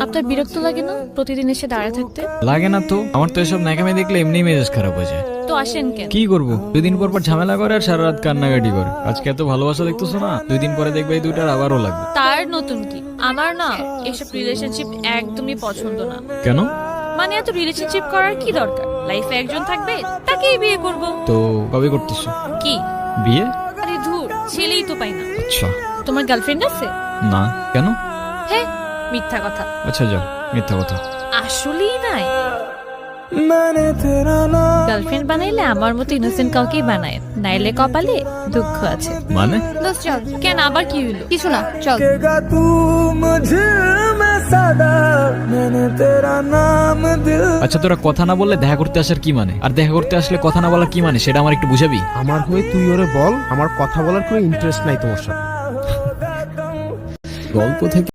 আপনার বিরক্ত লাগে না প্রতিদিন এসে দাঁড়ায় থাকতে? লাগে না তো, আমার তো এসব ন্যাকামি দেখলে এমনি মেজাজ খারাপ হয়ে যায়। তো আসেন কেন? কি করবো, 2 দিন পর পর ঝামেলা করে আর সারা রাত কান্নাকাটি করে। আজকে এত ভালোবাসা দেখতেছো না, 2 দিন পরে দেখবে এই দুইটার আবারও লাগবে। তার নতুন কি? আমার না এসব রিলেশনশিপ একদমই পছন্দ না। কেন? মানে এত রিলেশনশিপ করার কি দরকার? লাইফে একজন থাকবে, তাকেই বিয়ে করব। তো কবে করতেছো কি বিয়ে? আরে ধুর, ছেলেই তো পাই না। আচ্ছা। তোমার গার্লফ্রেন্ড আছে? না। কেন? হ্যাঁ, মিথ্যা কথা। আচ্ছা যাও, মিথ্যা কথা। আসলেই নাই। গার্লফ্রেন্ড বানাইলে আমার মতো ইনোসেন্ট কাউকেই বানায়, নাইলে কপালে দুঃখ আছে। মানে? দোস্ত চল। কেন, আবার কি হইলো? কিছু না, চল। আচ্ছা, তোরা কথা না বললে দেখা করতে আসার কি মানে? আর দেখা করতে আসলে কথা না বলার কি মানে, সেটা আমার একটু বুঝাবি? আমার হয়ে তুই ওরে বল, আমার কথা বলার কোনো ইন্টারেস্ট নাই তোমার সাথে। গল্প থেকে